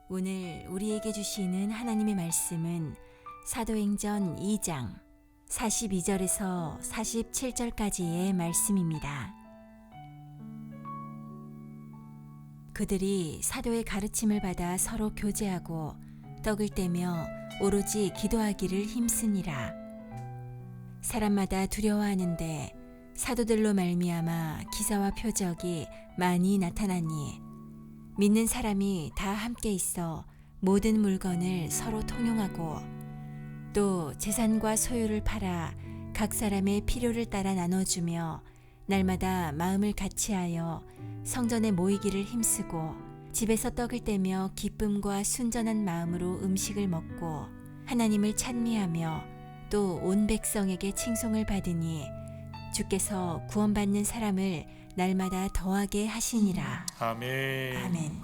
오늘 우리에게 주시는 하나님의 말씀은 사도행전 2장 42절에서 47절까지의 말씀입니다. 그들이 사도의 가르침을 받아 서로 교제하고 떡을 떼며 오로지 기도하기를 힘쓰니라. 사람마다 두려워하는데 사도들로 말미암아 기사와 표적이 많이 나타나니 믿는 사람이 다 함께 있어 모든 물건을 서로 통용하고 또 재산과 소유를 팔아 각 사람의 필요를 따라 나눠주며 날마다 마음을 같이하여 성전에 모이기를 힘쓰고 집에서 떡을 떼며 기쁨과 순전한 마음으로 음식을 먹고 하나님을 찬미하며 또 온 백성에게 칭송을 받으니 주께서 구원받는 사람을 날마다 더하게 하시니라. 아멘. 아멘.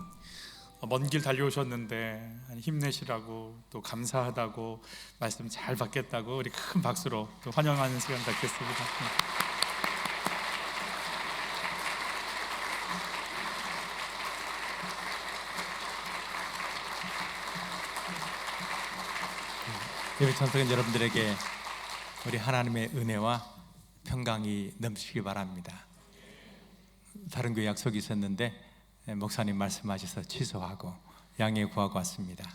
먼 길 달려오셨는데 힘내시라고 또 감사하다고 말씀 잘 받겠다고 우리 큰 박수로 또 환영하는 시간 갖겠습니다. 예배 참석한 여러분들에게 우리 하나님의 은혜와 평강이 넘치기 바랍니다. 다른 교회 약속이 있었는데 목사님 말씀하셔서 취소하고 양해 구하고 왔습니다.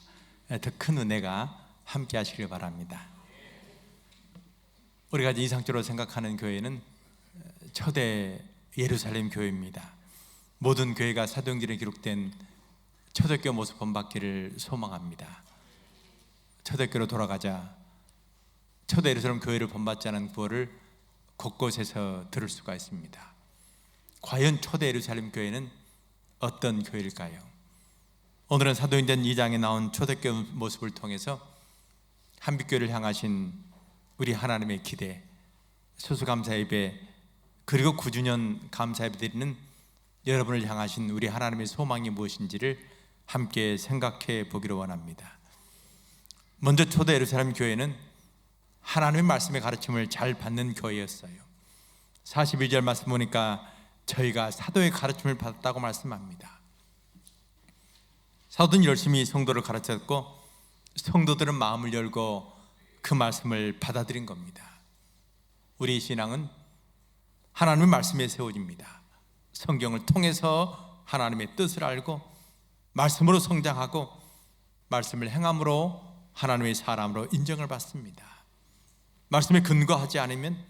더 큰 은혜가 함께 하시길 바랍니다. 우리가 이상적으로 생각하는 교회는 초대 예루살렘 교회입니다. 모든 교회가 사도행전에 기록된 초대교회 모습 본받기를 소망합니다. 초대교회로 돌아가자 초대 예루살렘 교회를 본받지 않은 구호를 곳곳에서 들을 수가 있습니다. 과연 초대 예루살렘 교회는 어떤 교회일까요? 오늘은 사도행전 2장에 나온 초대교회 모습을 통해서 한빛교회를 향하신 우리 하나님의 기대, 수수감사 예배, 그리고 9주년 감사 예배 드리는 여러분을 향하신 우리 하나님의 소망이 무엇인지를 함께 생각해 보기를 원합니다. 먼저 초대 예루살렘 교회는 하나님의 말씀의 가르침을 잘 받는 교회였어요. 42절 말씀 보니까 저희가 사도의 가르침을 받았다고 말씀합니다. 사도는 열심히 성도를 가르쳤고 성도들은 마음을 열고 그 말씀을 받아들인 겁니다. 우리 신앙은 하나님의 말씀에 세워집니다. 성경을 통해서 하나님의 뜻을 알고 말씀으로 성장하고 말씀을 행함으로 하나님의 사람으로 인정을 받습니다. 말씀에 근거하지 않으면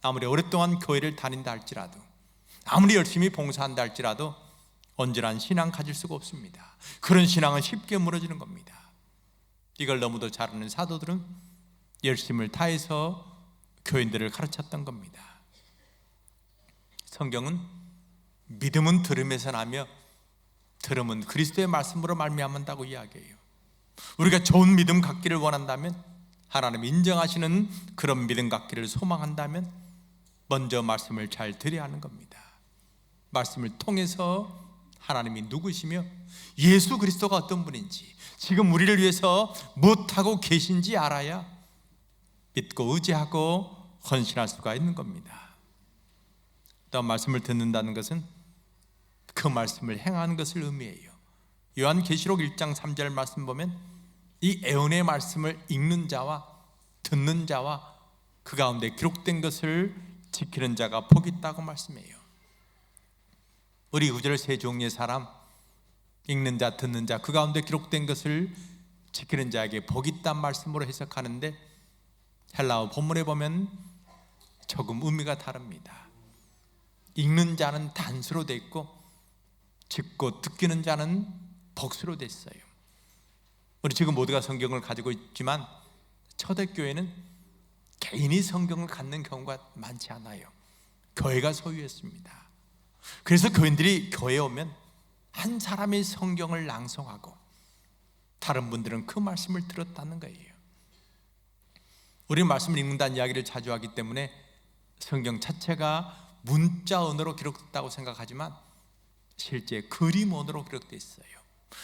아무리 오랫동안 교회를 다닌다 할지라도 아무리 열심히 봉사한다 할지라도 온전한 신앙 가질 수가 없습니다. 그런 신앙은 쉽게 무너지는 겁니다. 이걸 너무도 잘 아는 사도들은 열심을 다해서 교인들을 가르쳤던 겁니다. 성경은 믿음은 들음에서 나며 들음은 그리스도의 말씀으로 말미암는다고 이야기해요. 우리가 좋은 믿음 갖기를 원한다면, 하나님 인정하시는 그런 믿음 갖기를 소망한다면 먼저 말씀을 잘 들어야 하는 겁니다. 말씀을 통해서 하나님이 누구시며 예수 그리스도가 어떤 분인지 지금 우리를 위해서 무엇하고 계신지 알아야 믿고 의지하고 헌신할 수가 있는 겁니다. 또 말씀을 듣는다는 것은 그 말씀을 행하는 것을 의미해요. 요한계시록 1장 3절 말씀 보면 이 애언의 말씀을 읽는 자와 듣는 자와 그 가운데 기록된 것을 지키는 자가 복이 있다고 말씀해요. 우리 구절 세 종류의 사람, 읽는 자, 듣는 자, 그 가운데 기록된 것을 지키는 자에게 복이 있단 말씀으로 해석하는데 헬라어 본문에 보면 조금 의미가 다릅니다. 읽는 자는 단수로 돼 있고 듣고 듣기는 자는 복수로 돼 있어요. 우리 지금 모두가 성경을 가지고 있지만 초대교회는 개인이 성경을 갖는 경우가 많지 않아요. 교회가 소유했습니다. 그래서 교인들이 교회에 오면 한 사람이 성경을 낭송하고 다른 분들은 그 말씀을 들었다는 거예요. 우리 말씀을 읽는다는 이야기를 자주 하기 때문에 성경 자체가 문자 언어로 기록됐다고 생각하지만 실제 그림 언어로 기록되어 있어요.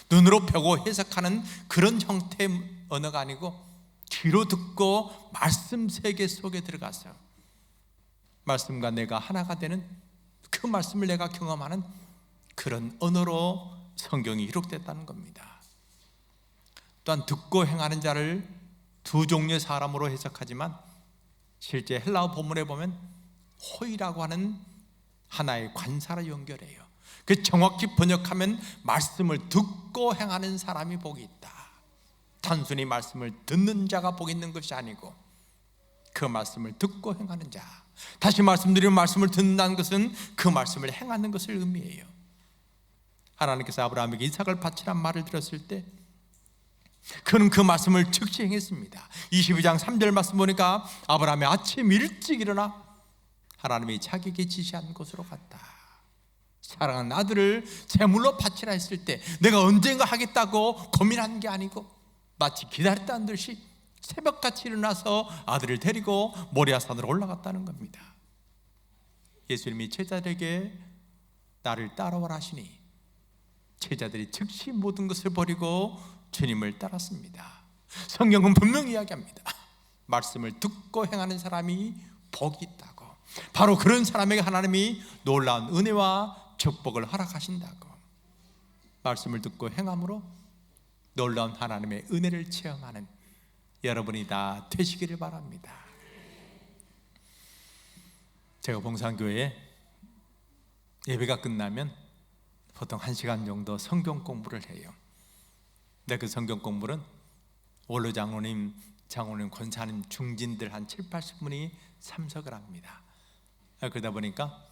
눈으로 펴고 해석하는 그런 형태의 언어가 아니고 귀로 듣고 말씀 세계 속에 들어가서 말씀과 내가 하나가 되는 그 말씀을 내가 경험하는 그런 언어로 성경이 기록됐다는 겁니다. 또한 듣고 행하는 자를 두 종류의 사람으로 해석하지만 실제 헬라어 본문에 보면 호이라고 하는 하나의 관사로 연결해요. 그 정확히 번역하면 말씀을 듣고 행하는 사람이 복이 있다. 단순히 말씀을 듣는 자가 복이 있는 것이 아니고 그 말씀을 듣고 행하는 자. 다시 말씀드리면 말씀을 듣는다는 것은 그 말씀을 행하는 것을 의미해요. 하나님께서 아브라함에게 이삭을 바치란 말을 들었을 때 그는 그 말씀을 즉시 행했습니다. 22장 3절 말씀 보니까 아브라함이 아침 일찍 일어나 하나님이 자기에게 지시한 곳으로 갔다. 사랑하는 아들을 제물로 바치라 했을 때 내가 언젠가 하겠다고 고민한 게 아니고 마치 기다렸다는 듯이 새벽같이 일어나서 아들을 데리고 모리아산으로 올라갔다는 겁니다. 예수님이 제자들에게 나를 따라오라 하시니 제자들이 즉시 모든 것을 버리고 주님을 따랐습니다. 성경은 분명히 이야기합니다. 말씀을 듣고 행하는 사람이 복이 있다고. 바로 그런 사람에게 하나님이 놀라운 은혜와 축복을 허락하신다고. 말씀을 듣고 행함으로 놀라운 하나님의 은혜를 체험하는 여러분이 다 되시기를 바랍니다. 제가 봉산교회에 예배가 끝나면 보통 1시간 정도 성경 공부를 해요. 근데 그 성경 공부는 원로 장로님, 권사님, 중진들 한 7, 80분이 참석을 합니다. 그러다 보니까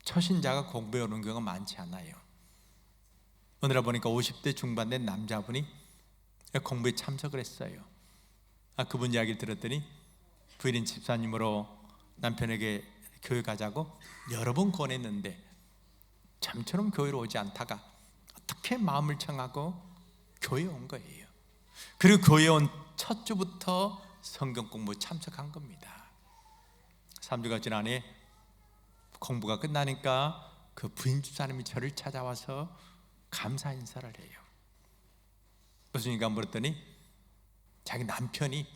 초신자가 공부해 오는 경우가 많지 않아요. 오늘 보니까 50대 중반 된 남자분이 공부에 참석을 했어요. 그분 이야기를 들었더니 부인 집사님으로 남편에게 교회 가자고 여러 번 권했는데 잠처럼 교회로 오지 않다가 어떻게 마음을 청하고 교회에 온 거예요. 그리고 교회에 온 첫 주부터 성경 공부 참석한 겁니다. 3주가 지나니 공부가 끝나니까 그 부인 집사님이 저를 찾아와서 감사 인사를 해요. 무슨 일인가 물었더니 자기 남편이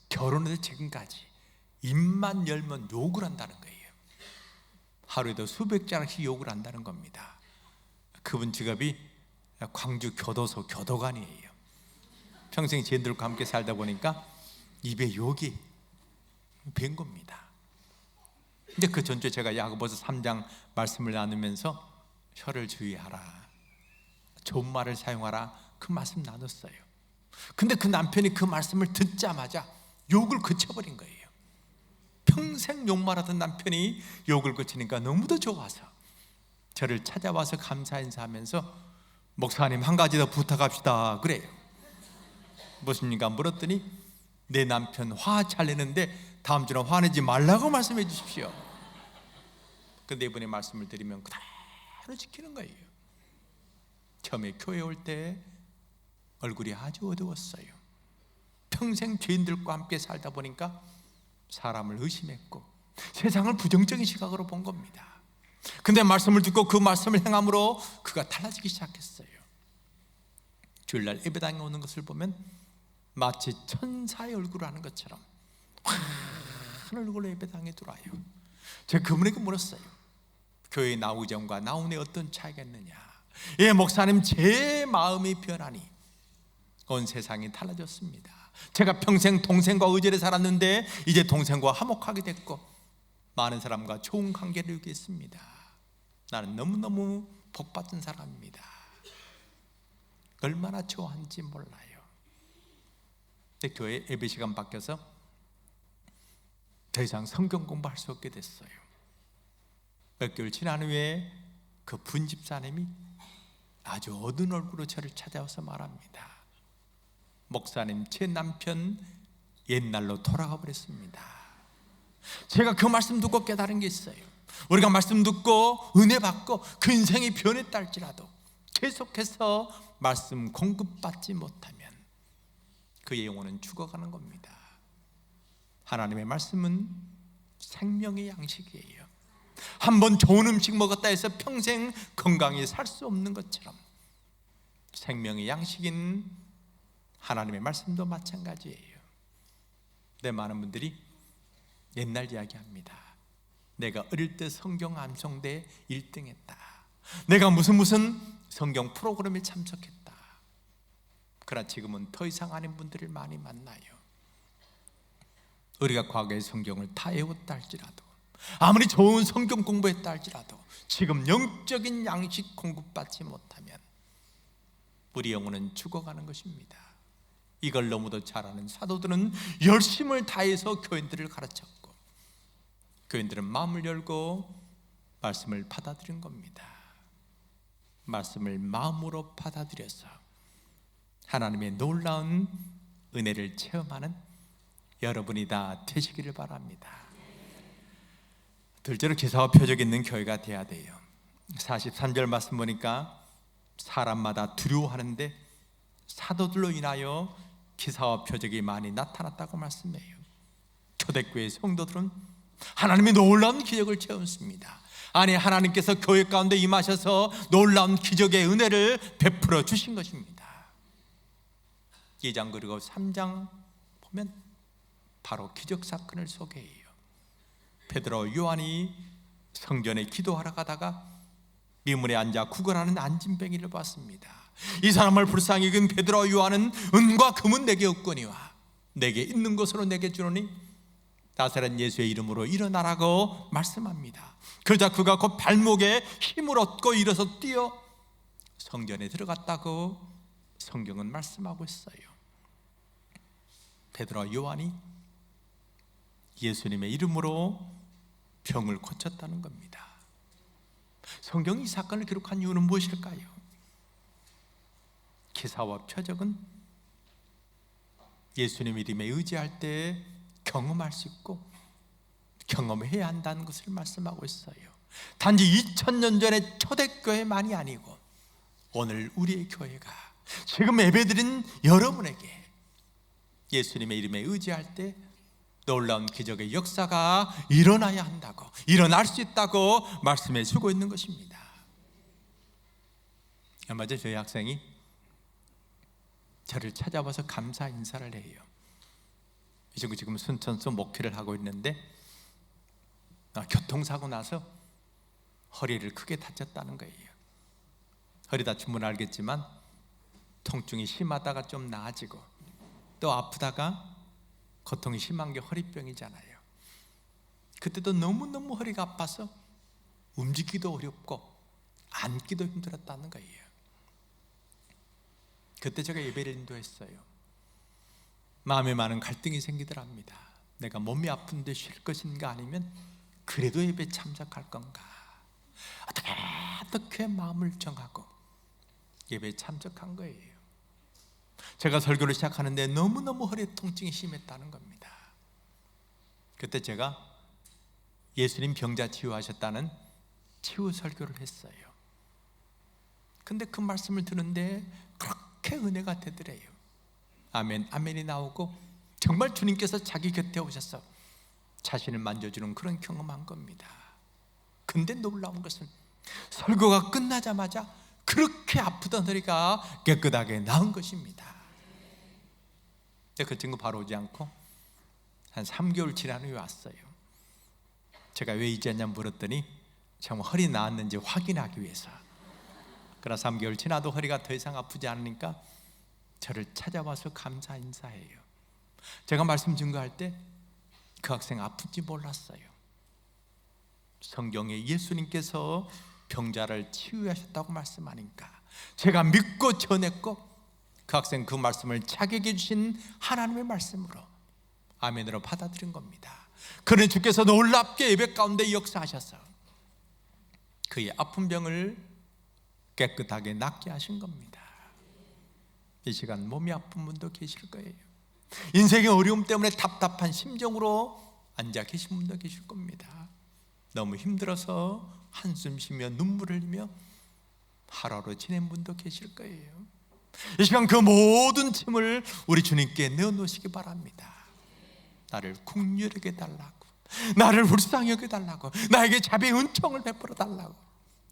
결혼해서 지금까지 입만 열면 욕을 한다는 거예요. 하루에도 수백 장씩 욕을 한다는 겁니다. 그분 직업이 광주 교도소 교도관이에요. 평생 지인들과 함께 살다 보니까 입에 욕이 밴 겁니다. 근데 그 전주에 제가 야고보서 3장 말씀을 나누면서 혀를 주의하라, 좋은 말을 사용하라, 그 말씀 나눴어요. 근데 그 남편이 그 말씀을 듣자마자 욕을 그쳐버린 거예요. 평생 욕말하던 남편이 욕을 그치니까 너무도 좋아서 저를 찾아와서 감사 인사하면서 목사님 한 가지 더 부탁합시다 그래요. 무엇입니까? 물었더니 내 남편 화 잘 내는데 다음 주는 화내지 말라고 말씀해 주십시오. 근데 이번에 말씀을 드리면 그대로 지키는 거예요. 처음에 교회 올 때 얼굴이 아주 어두웠어요. 평생 죄인들과 함께 살다 보니까 사람을 의심했고 세상을 부정적인 시각으로 본 겁니다. 근데 말씀을 듣고 그 말씀을 행함으로 그가 달라지기 시작했어요. 주일날 예배당에 오는 것을 보면 마치 천사의 얼굴을 하는 것처럼 환한 얼굴로 예배당에 들어와요. 제가 그분에게 물었어요. 교회에 나오기 전과 나온 후에 어떤 차이가 있느냐. 예, 목사님, 제 마음이 변하니 온 세상이 달라졌습니다. 제가 평생 동생과 의절에 살았는데 이제 동생과 화목하게 됐고 많은 사람과 좋은 관계를 유지했습니다. 나는 너무너무 복받은 사람입니다. 얼마나 좋아하는지 몰라요. 근데 교회 예배 시간 바뀌어서 더 이상 성경 공부할 수 없게 됐어요. 몇 개월 지난 후에 그 분집사님이 아주 어두운 얼굴로 저를 찾아와서 말합니다. 목사님, 제 남편 옛날로 돌아가 버렸습니다. 제가 그 말씀 듣고 깨달은 게 있어요. 우리가 말씀 듣고 은혜 받고 그 인생이 변했다 할지라도 계속해서 말씀 공급받지 못하면 그의 영혼은 죽어가는 겁니다. 하나님의 말씀은 생명의 양식이에요. 한번 좋은 음식 먹었다 해서 평생 건강히 살 수 없는 것처럼 생명의 양식인 하나님의 말씀도 마찬가지예요. 근데 많은 분들이 옛날 이야기합니다. 내가 어릴 때 성경 암송대 1등 했다. 내가 무슨 성경 프로그램에 참석했다. 그러나 지금은 더 이상 아닌 분들을 많이 만나요. 우리가 과거의 성경을 다 외웠다 할지라도, 아무리 좋은 성경 공부했다 할지라도 지금 영적인 양식 공급받지 못하면 우리 영혼은 죽어가는 것입니다. 이걸 너무도 잘 아는 사도들은 열심을 다해서 교인들을 가르쳤고, 교인들은 마음을 열고 말씀을 받아들인 겁니다. 말씀을 마음으로 받아들여서 하나님의 놀라운 은혜를 체험하는 여러분이 다 되시기를 바랍니다. 둘째로 기사와 표적이 있는 교회가 돼야 돼요. 43절 말씀 보니까 사람마다 두려워하는데 사도들로 인하여 기사와 표적이 많이 나타났다고 말씀해요. 초대교회 성도들은 하나님의 놀라운 기적을 체험했습니다. 아니, 하나님께서 교회 가운데 임하셔서 놀라운 기적의 은혜를 베풀어 주신 것입니다. 2장 그리고 3장 보면 바로 기적 사건을 소개해요. 베드로 요한이 성전에 기도하러 가다가 미문에 앉아 구걸하는 안진뱅이를 봤습니다. 이 사람을 불쌍히 여긴 베드로 요한은 은과 금은 내게 없거니와 내게 있는 것으로 내게 주노니 나사렛 예수의 이름으로 일어나라고 말씀합니다. 그러자 그가 곧 발목에 힘을 얻고 일어서 뛰어 성전에 들어갔다고 성경은 말씀하고 있어요. 베드로 요한이 예수님의 이름으로 병을 고쳤다는 겁니다. 성경이 이 사건을 기록한 이유는 무엇일까요? 기사와 표적은 예수님 이름에 의지할 때 경험할 수 있고 경험해야 한다는 것을 말씀하고 있어요. 단지 2000년 전의 초대교회만이 아니고 오늘 우리의 교회가 지금 예배드린 여러분에게 예수님의 이름에 의지할 때 놀라운 기적의 역사가 일어나야 한다고, 일어날 수 있다고 말씀해 주고 있는 것입니다. 얼마 전 저희 학생이 저를 찾아와서 감사 인사를 해요. 이 친구 지금 순천서 목회를 하고 있는데 교통사고 나서 허리를 크게 다쳤다는 거예요. 허리 다친 분은 알겠지만 통증이 심하다가 좀 나아지고 또 아프다가 고통이 심한 게 허리병이잖아요. 그때도 너무너무 허리가 아파서 움직이기도 어렵고 앉기도 힘들었다는 거예요. 그때 제가 예배를 인도했어요. 마음에 많은 갈등이 생기더랍니다. 내가 몸이 아픈데 쉴 것인가 아니면 그래도 예배 참석할 건가, 어떻게 마음을 정하고 예배에 참석한 거예요. 제가 설교를 시작하는데 너무너무 허리 통증이 심했다는 겁니다. 그때 제가 예수님 병자 치유하셨다는 치유 설교를 했어요. 근데 그 말씀을 듣는데 그렇게 은혜가 되더래요. 아멘, 아멘이 나오고 정말 주님께서 자기 곁에 오셔서 자신을 만져주는 그런 경험한 겁니다. 근데 놀라운 것은 설교가 끝나자마자 그렇게 아프던 허리가 깨끗하게 나은 것입니다. 근데 그 친구 바로 오지 않고 한 3개월 지난 후에 왔어요. 제가 왜 이제 왔냐고 물었더니 정말 허리 나았는지 확인하기 위해서. 그러나 3개월 지나도 허리가 더 이상 아프지 않으니까 저를 찾아와서 감사 인사해요. 제가 말씀 증거할 때 그 학생 아픈지 몰랐어요. 성경에 예수님께서 병자를 치유하셨다고 말씀하니까 제가 믿고 전했고 그 학생 그 말씀을 자기에게 주신 하나님의 말씀으로 아멘으로 받아들인 겁니다. 그러니 주께서 놀랍게 예배 가운데 역사하셔서 그의 아픈 병을 깨끗하게 낫게 하신 겁니다. 이 시간 몸이 아픈 분도 계실 거예요. 인생의 어려움 때문에 답답한 심정으로 앉아 계신 분도 계실 겁니다. 너무 힘들어서 한숨 쉬며 눈물을 흘리며 하루하루 지낸 분도 계실 거예요. 이 시간 그 모든 짐을 우리 주님께 내어놓으시기 바랍니다. 나를 긍휼하게 달라고, 나를 불쌍히 여겨 달라고, 나에게 자비의 은총을 베풀어 달라고.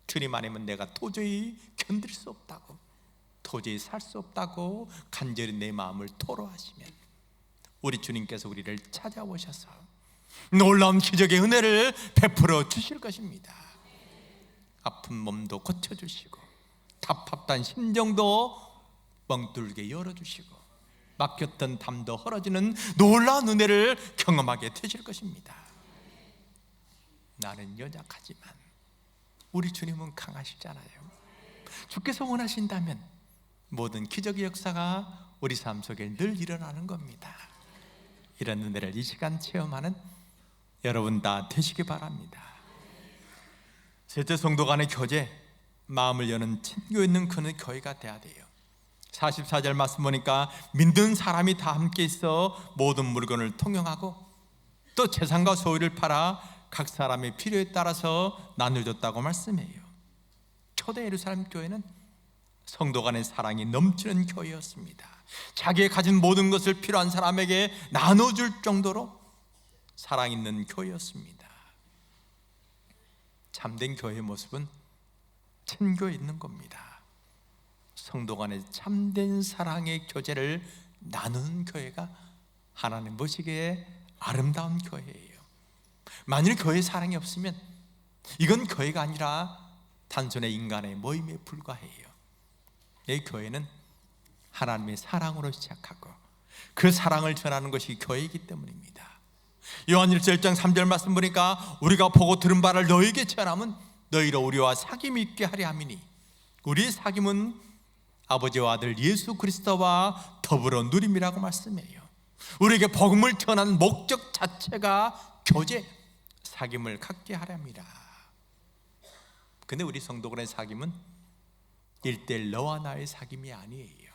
주님 아니면 내가 도저히 견딜 수 없다고, 도저히 살 수 없다고 간절히 내 마음을 토로하시면 우리 주님께서 우리를 찾아오셔서 놀라운 기적의 은혜를 베풀어 주실 것입니다. 아픈 몸도 고쳐주시고 답답한 심정도 뻥 뚫게 열어주시고 막혔던 담도 헐어지는 놀라운 은혜를 경험하게 되실 것입니다. 나는 연약하지만 우리 주님은 강하시잖아요. 주께서 원하신다면 모든 기적의 역사가 우리 삶 속에 늘 일어나는 겁니다. 이런 은혜를 이 시간 체험하는 여러분 다 되시기 바랍니다. 셋째, 성도 간의 교제, 마음을 여는 친교 있는 그는 교회가 돼야 돼요. 44절 말씀 보니까 믿는 사람이 다 함께 있어 모든 물건을 통용하고 또 재산과 소유를 팔아 각 사람의 필요에 따라서 나눠줬다고 말씀해요. 초대 예루살렘 교회는 성도 간의 사랑이 넘치는 교회였습니다. 자기의 가진 모든 것을 필요한 사람에게 나눠줄 정도로 사랑 있는 교회였습니다. 참된 교회의 모습은 친교에 있는 겁니다. 성도 간의 참된 사랑의 교제를 나누는 교회가 하나님 보시기에 아름다운 교회예요. 만일 교회에 사랑이 없으면 이건 교회가 아니라 단순히 인간의 모임에 불과해요. 이 교회는 하나님의 사랑으로 시작하고 그 사랑을 전하는 것이 교회이기 때문입니다. 요한일서 1장 3절 말씀 보니까 우리가 보고 들은 바를 너희에게 전하면 너희로 우리와 사귐이 있게 하려 함이니 우리의 사귐은 아버지와 아들 예수 그리스도와 더불어 누림이라고 말씀해요. 우리에게 복음을 전하는 목적 자체가 교제, 사귐을 갖게 하렵니다. 근데 우리 성도 간의 사귐은 1:1 너와 나의 사귐이 아니에요.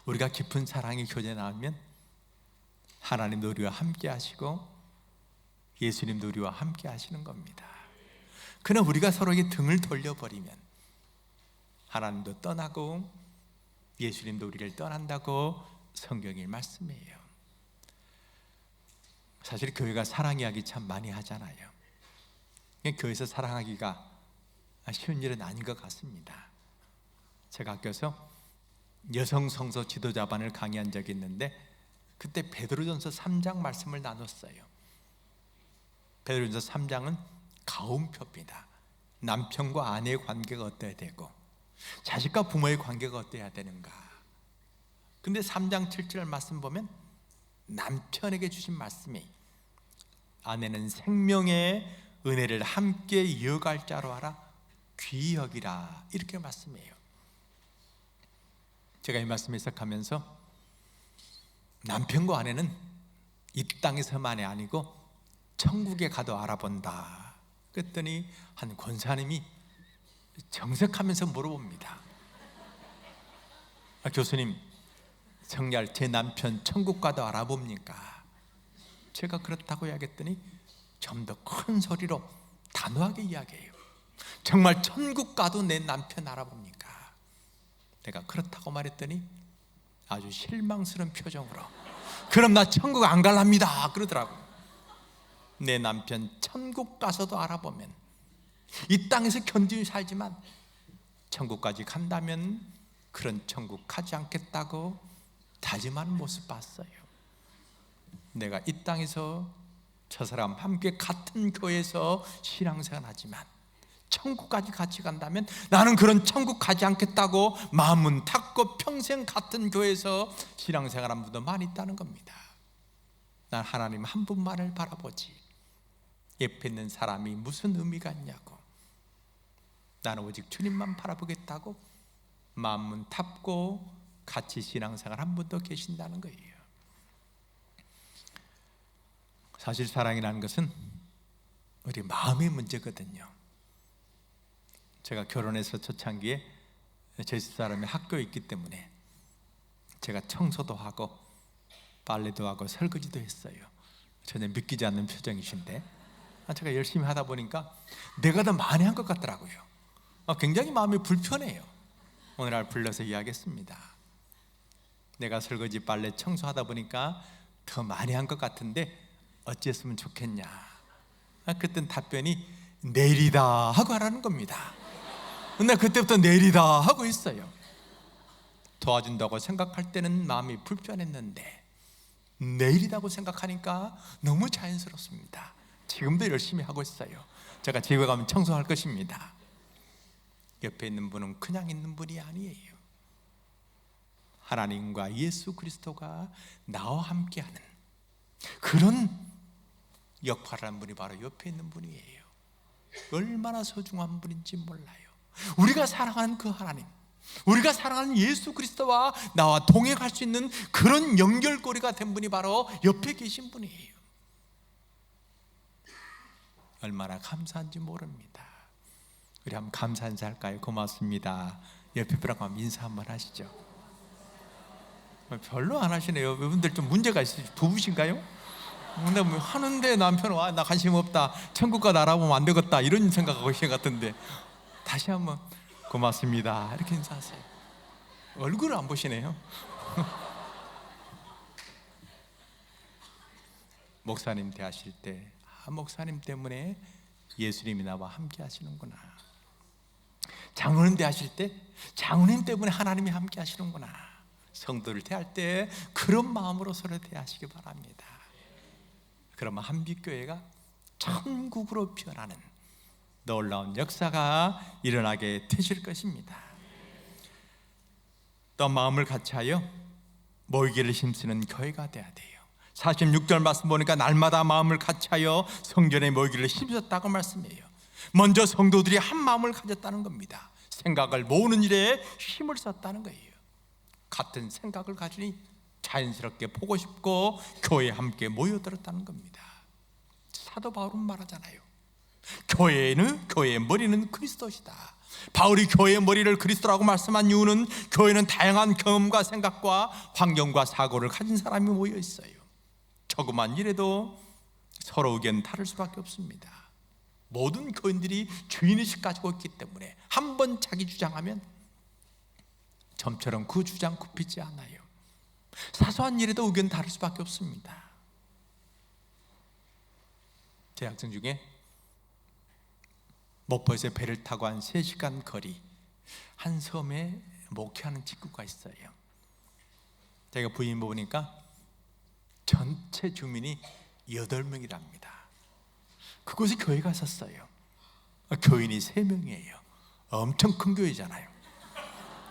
우리가 깊은 사랑의 교제 나누면 하나님도 우리와 함께 하시고 예수님도 우리와 함께 하시는 겁니다. 그러나 우리가 서로에게 등을 돌려버리면 하나님도 떠나고 예수님도 우리를 떠난다고 성경이 말씀해요. 사실 교회가 사랑 이야기 참 많이 하잖아요. 교회에서 사랑하기가 쉬운 일은 아닌 것 같습니다. 제가 학교에서 여성 성서 지도자반을 강의한 적이 있는데 그때 베드로전서 3장 말씀을 나눴어요. 베드로전서 3장은 가움표입니다. 남편과 아내의 관계가 어때야 되고 자식과 부모의 관계가 어때야 되는가. 근데 3장 7절 말씀 보면 남편에게 주신 말씀이 아내는 생명의 은혜를 함께 이어갈 자로 하라 귀히 여기라 이렇게 말씀해요. 제가 이 말씀 해석하면서 남편과 아내는 이 땅에서만이 아니고 천국에 가도 알아본다 그랬더니 한 권사님이 정색하면서 물어봅니다. 교수님, 정말 제 남편 천국 가도 알아봅니까? 제가 그렇다고 이야기했더니 좀 더 큰 소리로 단호하게 이야기해요. 정말 천국 가도 내 남편 알아봅니까? 내가 그렇다고 말했더니 아주 실망스러운 표정으로 그럼 나 천국 안 갈랍니다 그러더라고요. 내 남편 천국 가서도 알아보면 이 땅에서 견디며 살지만 천국까지 간다면 그런 천국 가지 않겠다고 다짐하는 모습 봤어요. 내가 이 땅에서 저 사람 함께 같은 교회에서 신앙생활 하지만 천국까지 같이 간다면 나는 그런 천국 가지 않겠다고 마음은 닫고 평생 같은 교회에서 신앙생활한 분도 많이 있다는 겁니다. 난 하나님 한 분만을 바라보지 옆에 있는 사람이 무슨 의미가 있냐고, 나는 오직 주님만 바라보겠다고 마음은 닫고 같이 신앙생활 한 분도 계신다는 거예요. 사실 사랑이라는 것은 우리 마음의 문제거든요. 제가 결혼해서 초창기에 제 집사람이 학교에 있기 때문에 제가 청소도 하고 빨래도 하고 설거지도 했어요. 전혀 믿기지 않는 표정이신데 제가 열심히 하다 보니까 내가 더 많이 한 것 같더라고요. 굉장히 마음이 불편해요. 오늘날 불러서 이야기했습니다. 내가 설거지 빨래 청소하다 보니까 더 많이 한 것 같은데 어찌했으면 좋겠냐. 그땐 답변이 내일이다 하고 하라는 겁니다. 근데 그때부터 내일이다 하고 있어요. 도와준다고 생각할 때는 마음이 불편했는데 내일이라고 생각하니까 너무 자연스럽습니다. 지금도 열심히 하고 있어요. 제가 집에 가면 청소할 것입니다. 옆에 있는 분은 그냥 있는 분이 아니에요. 하나님과 예수 그리스도가 나와 함께하는 그런 역할을 한 분이 바로 옆에 있는 분이에요. 얼마나 소중한 분인지 몰라요. 우리가 사랑하는 그 하나님, 우리가 사랑하는 예수 그리스도와 나와 동행할 수 있는 그런 연결고리가 된 분이 바로 옆에 계신 분이에요. 얼마나 감사한지 모릅니다. 우리 한번 감사 인사할까요? 고맙습니다. 옆에 분하고 한번 인사 한번 하시죠. 별로 안 하시네요. 여러분들 좀 문제가 있으세요? 부부신가요? 근데 뭐 하는데 남편은 나 관심 없다, 천국과 알아보면 안 되겠다, 이런 생각하고 계신 것 같은데, 다시 한번 고맙습니다 이렇게 인사하세요. 얼굴을 안 보시네요. 목사님 대하실 때 목사님 때문에 예수님이 나와 함께 하시는구나. 장로님 대하실 때 장로님 때문에 하나님이 함께 하시는구나. 성도를 대할 때 그런 마음으로 서로 대하시기 바랍니다. 그러면 한빛교회가 천국으로 변하는 놀라운 역사가 일어나게 되실 것입니다. 또 마음을 같이하여 모이기를 힘쓰는 교회가 되어야 돼요. 46절 말씀 보니까 날마다 마음을 같이하여 성전에 모이기를 힘썼다고 말씀해요. 먼저 성도들이 한 마음을 가졌다는 겁니다. 생각을 모으는 일에 힘을 썼다는 거예요. 같은 생각을 가지니 자연스럽게 보고 싶고 교회에 함께 모여들었다는 겁니다. 사도 바울은 말하잖아요. 교회의 머리는 그리스도시다. 바울이 교회의 머리를 그리스도라고 말씀한 이유는 교회는 다양한 경험과 생각과 환경과 사고를 가진 사람이 모여 있어요. 조그만 일에도 서로 의견 다를 수밖에 없습니다. 모든 교인들이 주인의식 가지고 있기 때문에 한 번 자기 주장하면 점처럼 그 주장 굽히지 않아요. 사소한 일에도 의견 다를 수밖에 없습니다. 제 학생 중에 목포에서 배를 타고 한 3시간 거리 한 섬에 목회하는 친구가 있어요. 제가 부인 보니까 전체 주민이 8명이랍니다. 그곳에 교회가 있었어요. 교인이 3명이에요. 엄청 큰 교회잖아요.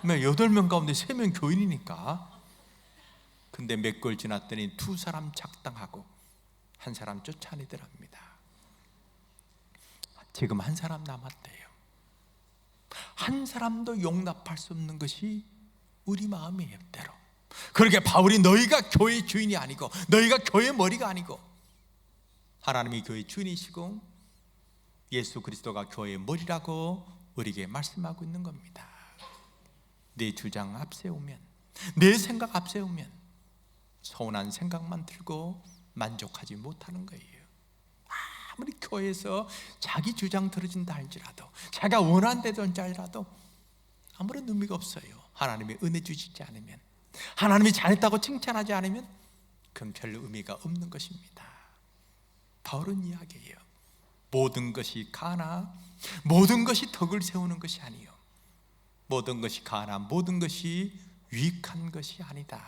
8명 가운데 3명 교인이니까. 근데 몇 개월 지났더니 2사람 작당하고 1사람 쫓아내더랍니다. 지금 1사람 남았대요. 1사람도 용납할 수 없는 것이 우리 마음이에요. 때로 그렇게 바울이 너희가 교회의 주인이 아니고 너희가 교회의 머리가 아니고 하나님이 교회의 주인이시고 예수 그리스도가 교회의 머리라고 우리에게 말씀하고 있는 겁니다. 내 주장 앞세우면, 내 생각 앞세우면 서운한 생각만 들고 만족하지 못하는 거예요. 아무리 교회에서 자기 주장 들어진다 할지라도, 자기가 원한다든지 할지라도 아무런 의미가 없어요. 하나님이 은혜 주시지 않으면, 하나님이 잘했다고 칭찬하지 않으면 그건 별 의미가 없는 것입니다. 바울은 이야기해요. 모든 것이 가나 모든 것이 덕을 세우는 것이 아니요, 모든 것이 가나 모든 것이 유익한 것이 아니다.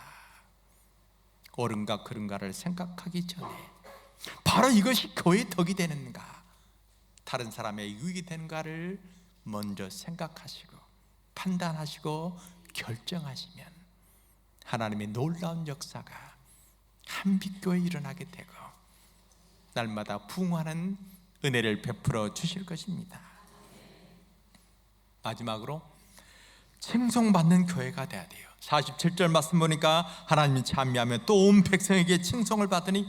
옳은가 그른가를 생각하기 전에 바로 이것이 교회의 덕이 되는가, 다른 사람의 유익이 되는가를 먼저 생각하시고 판단하시고 결정하시면 하나님의 놀라운 역사가 한빛교회에 일어나게 되고 날마다 부흥하는 은혜를 베풀어 주실 것입니다. 마지막으로 칭송받는 교회가 되어야 돼요. 47절 말씀 보니까 하나님이 찬미하며 또 온 백성에게 칭송을 받으니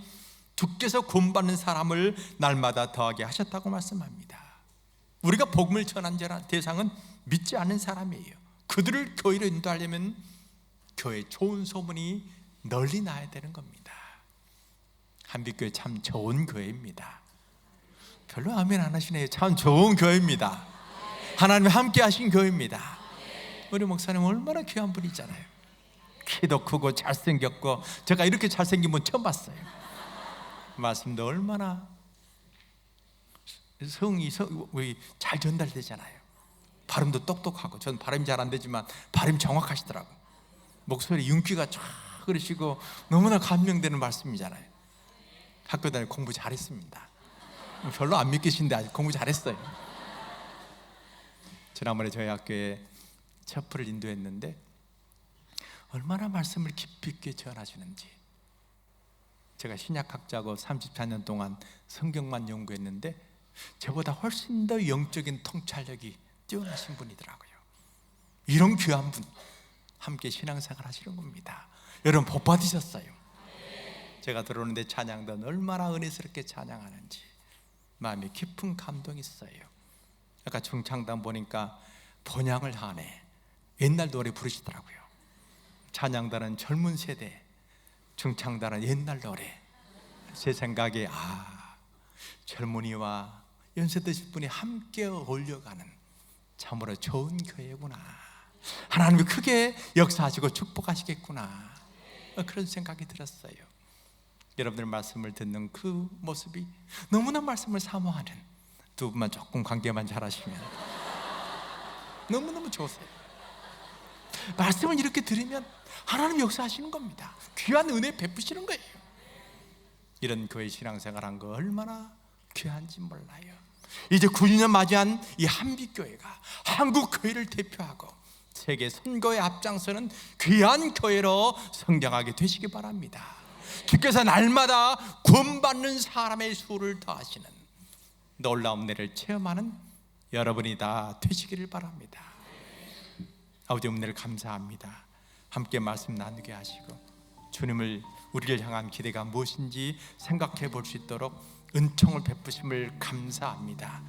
주께서 구원받는 사람을 날마다 더하게 하셨다고 말씀합니다. 우리가 복음을 전한 대상은 믿지 않는 사람이에요. 그들을 교회로 인도하려면 교회 좋은 소문이 널리 나야 되는 겁니다. 한빛교회 참 좋은 교회입니다. 별로 아멘 안 하시네요. 참 좋은 교회입니다. 하나님이 함께 하신 교회입니다. 우리 목사님 얼마나 귀한 분이잖아요. 키도 크고 잘생겼고, 제가 이렇게 잘생긴 분 처음 봤어요. 말씀도 얼마나 성이 잘 전달되잖아요. 발음도 똑똑하고, 전 발음이 잘 안 되지만 발음이 정확하시더라고요. 목소리 윤기가 쫙 그러시고 너무나 감명되는 말씀이잖아요. 학교 다니고 공부 잘했습니다. 별로 안 믿기신데 아직 공부 잘했어요. 지난번에 저희 학교에 첩프를 인도했는데 얼마나 말씀을 깊이 있게 전하시는지. 제가 신약학자고 34년 동안 성경만 연구했는데 저보다 훨씬 더 영적인 통찰력이 뛰어나신 분이더라고요. 이런 귀한 분 함께 신앙생활 하시는 겁니다. 여러분 복 받으셨어요. 제가 들어오는데 찬양단 얼마나 은혜스럽게 찬양하는지 마음에 깊은 감동이 있어요. 아까 중창단 보니까 본향을 하네, 옛날 노래 부르시더라고요. 찬양단은 젊은 세대, 중창단은 옛날 노래. 제 생각에 젊은이와 연세 드신 분이 함께 어울려가는 참으로 좋은 교회구나, 하나님이 크게 역사하시고 축복하시겠구나, 그런 생각이 들었어요. 여러분들 말씀을 듣는 그 모습이 너무나 말씀을 사모하는 두 분만 조금 관계만 잘하시면 너무너무 좋으세요. 말씀을 이렇게 들으면 하나님 역사하시는 겁니다. 귀한 은혜 베푸시는 거예요. 이런 교회 신앙생활한 거 얼마나 귀한지 몰라요. 이제 9주년 맞이한 이 한빛교회가 한국 교회를 대표하고 세계 선거에 앞장서는 귀한 교회로 성장하게 되시기 바랍니다. 주께서 날마다 구원받는 사람의 수를 더하시는 놀라운 은혜를 체험하는 여러분이 다 되시기를 바랍니다. 아버지, 은혜를 감사합니다. 함께 말씀 나누게 하시고 주님을, 우리를 향한 기대가 무엇인지 생각해 볼 수 있도록 은총을 베푸심을 감사합니다.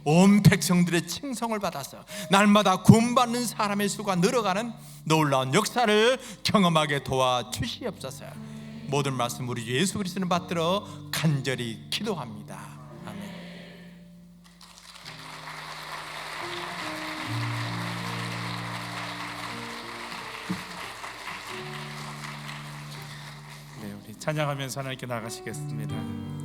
온 백성들의 칭송을 받아서 날마다 구원받는 사람의 수가 늘어가는 놀라운 역사를 경험하게 도와주시옵소서. 모든 말씀 우리 예수 그리스도를 받들어 간절히 기도합니다. 아멘. 네, 우리 찬양하면서 하나님께 나가시겠습니다.